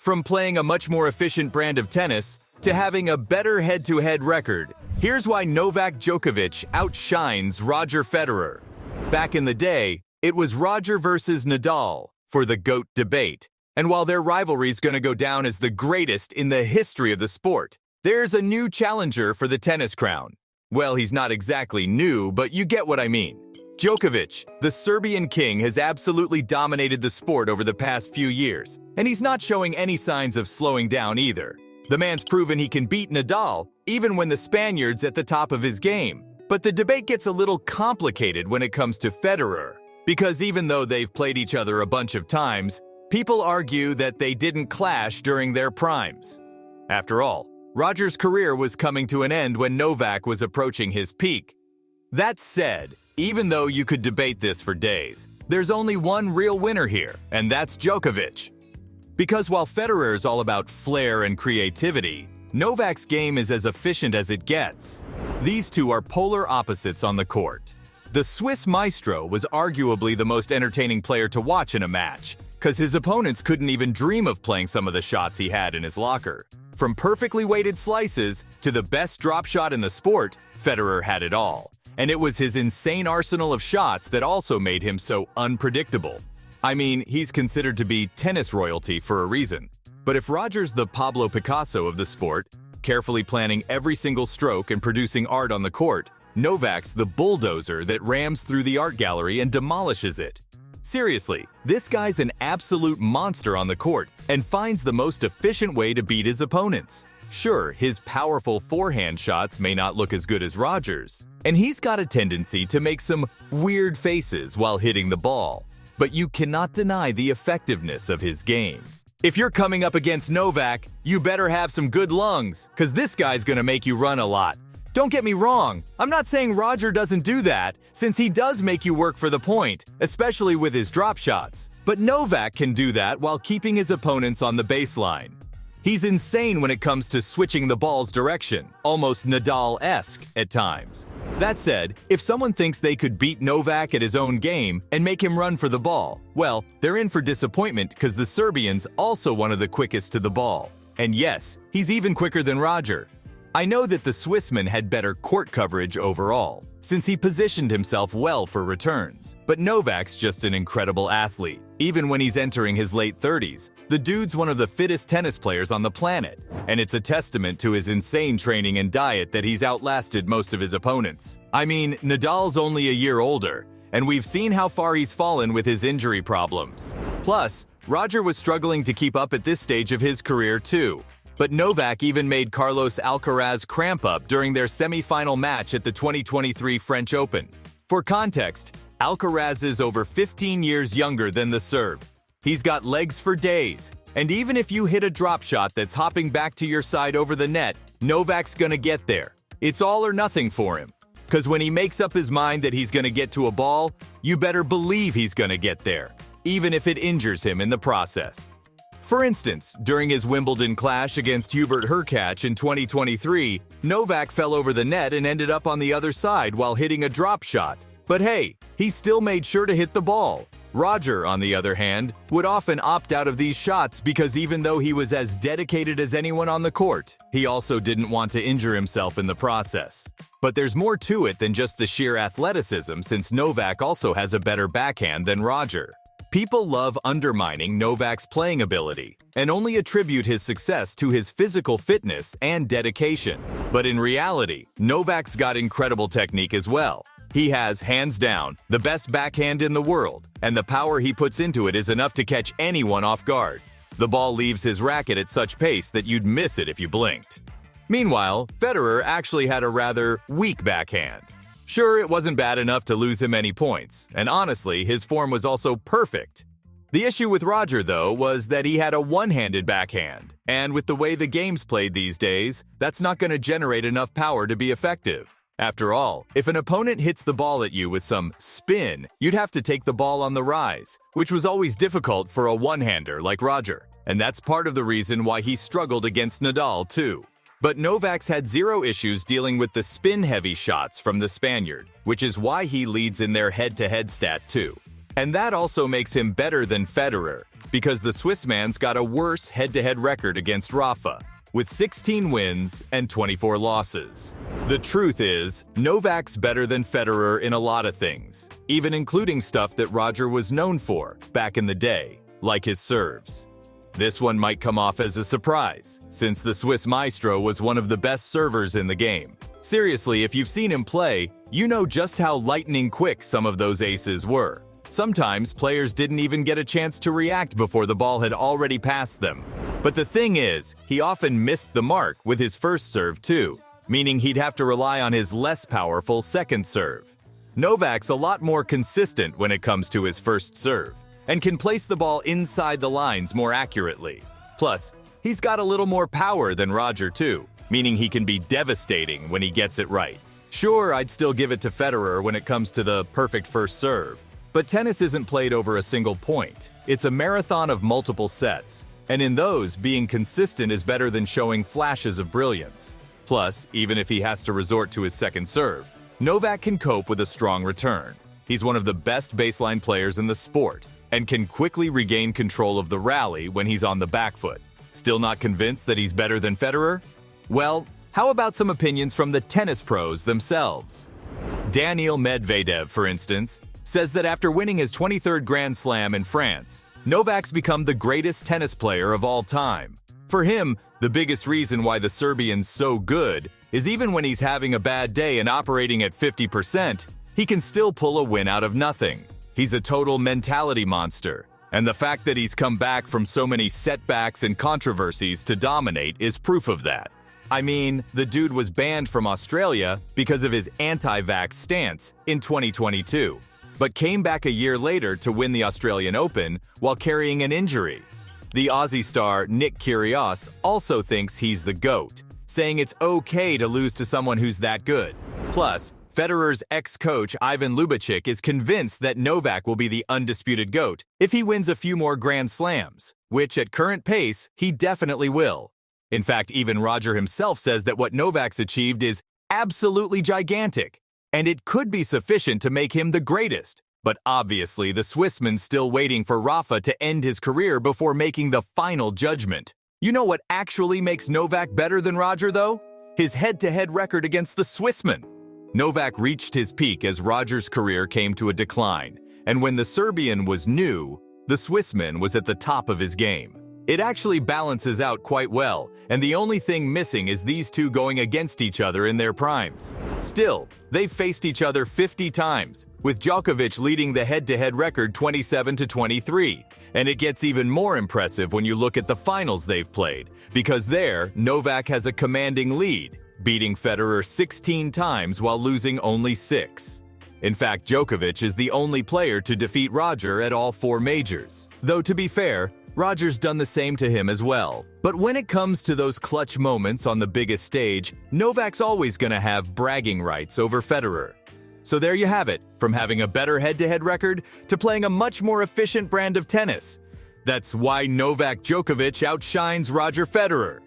From playing a much more efficient brand of tennis to having a better head-to-head record, here's why Novak Djokovic outshines Roger Federer. Back in the day, it was Roger versus Nadal for the GOAT debate. And while their rivalry's gonna go down as the greatest in the history of the sport, there's a new challenger for the tennis crown. Well, he's not exactly new, but you get what I mean. Djokovic, the Serbian king, has absolutely dominated the sport over the past few years, and he's not showing any signs of slowing down either. The man's proven he can beat Nadal, even when the Spaniard's at the top of his game. But the debate gets a little complicated when it comes to Federer, because even though they've played each other a bunch of times, people argue that they didn't clash during their primes. After all, Roger's career was coming to an end when Novak was approaching his peak. That said, even though you could debate this for days, there's only one real winner here, and that's Djokovic. Because while Federer is all about flair and creativity, Novak's game is as efficient as it gets. These two are polar opposites on the court. The Swiss maestro was arguably the most entertaining player to watch in a match, because his opponents couldn't even dream of playing some of the shots he had in his locker. From perfectly weighted slices to the best drop shot in the sport, Federer had it all. And it was his insane arsenal of shots that also made him so unpredictable. I mean, he's considered to be tennis royalty for a reason. But if Roger's the Pablo Picasso of the sport, carefully planning every single stroke and producing art on the court, Novak's the bulldozer that rams through the art gallery and demolishes it. Seriously, this guy's an absolute monster on the court and finds the most efficient way to beat his opponents. Sure, his powerful forehand shots may not look as good as Roger's, and he's got a tendency to make some weird faces while hitting the ball. But you cannot deny the effectiveness of his game. If you're coming up against Novak, you better have some good lungs, because this guy's gonna make you run a lot. Don't get me wrong, I'm not saying Roger doesn't do that, since he does make you work for the point, especially with his drop shots. But Novak can do that while keeping his opponents on the baseline. He's insane when it comes to switching the ball's direction, almost Nadal-esque at times. That said, if someone thinks they could beat Novak at his own game and make him run for the ball, well, they're in for disappointment because the Serbian's also one of the quickest to the ball. And yes, he's even quicker than Roger. I know that the Swissman had better court coverage overall, since he positioned himself well for returns. But Novak's just an incredible athlete. Even when he's entering his late 30s, the dude's one of the fittest tennis players on the planet. And it's a testament to his insane training and diet that he's outlasted most of his opponents. I mean, Nadal's only a year older, and we've seen how far he's fallen with his injury problems. Plus, Roger was struggling to keep up at this stage of his career too. But Novak even made Carlos Alcaraz cramp up during their semi-final match at the 2023 French Open. For context, Alcaraz is over 15 years younger than the Serb. He's got legs for days, and even if you hit a drop shot that's hopping back to your side over the net, Novak's gonna get there. It's all or nothing for him. Because when he makes up his mind that he's gonna get to a ball, you better believe he's gonna get there, even if it injures him in the process. For instance, during his Wimbledon clash against Hubert Hurkacz in 2023, Novak fell over the net and ended up on the other side while hitting a drop shot. But hey, he still made sure to hit the ball. Roger, on the other hand, would often opt out of these shots because even though he was as dedicated as anyone on the court, he also didn't want to injure himself in the process. But there's more to it than just the sheer athleticism, since Novak also has a better backhand than Roger. People love undermining Novak's playing ability and only attribute his success to his physical fitness and dedication. But in reality, Novak's got incredible technique as well. He has, hands down, the best backhand in the world, and the power he puts into it is enough to catch anyone off guard. The ball leaves his racket at such pace that you'd miss it if you blinked. Meanwhile, Federer actually had a rather weak backhand. Sure, it wasn't bad enough to lose him any points, and honestly, his form was also perfect. The issue with Roger, though, was that he had a one-handed backhand, and with the way the game's played these days, that's not going to generate enough power to be effective. After all, if an opponent hits the ball at you with some spin, you'd have to take the ball on the rise, which was always difficult for a one-hander like Roger, and that's part of the reason why he struggled against Nadal, too. But Novak's had zero issues dealing with the spin-heavy shots from the Spaniard, which is why he leads in their head-to-head stat too. And that also makes him better than Federer. because the Swiss man's got a worse head-to-head record against Rafa, with 16 wins and 24 losses. The truth is, Novak's better than Federer in a lot of things, even including stuff that Roger was known for back in the day, like his serves. This one might come off as a surprise, since the Swiss maestro was one of the best servers in the game. Seriously, if you've seen him play, you know just how lightning quick some of those aces were. Sometimes players didn't even get a chance to react before the ball had already passed them. But the thing is, he often missed the mark with his first serve too, meaning he'd have to rely on his less powerful second serve. Novak's a lot more consistent when it comes to his first serve, and can place the ball inside the lines more accurately. Plus, he's got a little more power than Roger too, meaning he can be devastating when he gets it right. Sure, I'd still give it to Federer when it comes to the perfect first serve, but tennis isn't played over a single point. It's a marathon of multiple sets, and in those, being consistent is better than showing flashes of brilliance. Plus, even if he has to resort to his second serve, Novak can cope with a strong return. He's one of the best baseline players in the sport, and can quickly regain control of the rally when he's on the back foot. Still not convinced that he's better than Federer? Well, how about some opinions from the tennis pros themselves? Daniil Medvedev, for instance, says that after winning his 23rd Grand Slam in France, Novak's become the greatest tennis player of all time. For him, the biggest reason why the Serbian's so good is even when he's having a bad day and operating at 50%, he can still pull a win out of nothing. He's a total mentality monster, and the fact that he's come back from so many setbacks and controversies to dominate is proof of that. I mean, the dude was banned from Australia because of his anti-vax stance in 2022, but came back a year later to win the Australian Open while carrying an injury. The Aussie star Nick Kyrgios also thinks he's the GOAT, saying it's okay to lose to someone who's that good. Plus, Federer's ex-coach Ivan Lubicic is convinced that Novak will be the undisputed GOAT if he wins a few more Grand Slams, which at current pace, he definitely will. In fact, even Roger himself says that what Novak's achieved is absolutely gigantic, and it could be sufficient to make him the greatest. But obviously, the Swissman's still waiting for Rafa to end his career before making the final judgment. You know what actually makes Novak better than Roger, though? His head-to-head record against the Swissman. Novak reached his peak as Roger's career came to a decline, and when the Serbian was new, the Swissman was at the top of his game. It actually balances out quite well, and the only thing missing is these two going against each other in their primes. Still, they've faced each other 50 times, with Djokovic leading the head-to-head record 27-23. And it gets even more impressive when you look at the finals they've played, because there, Novak has a commanding lead, beating Federer 16 times while losing only 6. In fact, Djokovic is the only player to defeat Roger at all 4 majors. Though to be fair, Roger's done the same to him as well. But when it comes to those clutch moments on the biggest stage, Novak's always gonna have bragging rights over Federer. So there you have it, from having a better head-to-head record to playing a much more efficient brand of tennis. That's why Novak Djokovic outshines Roger Federer.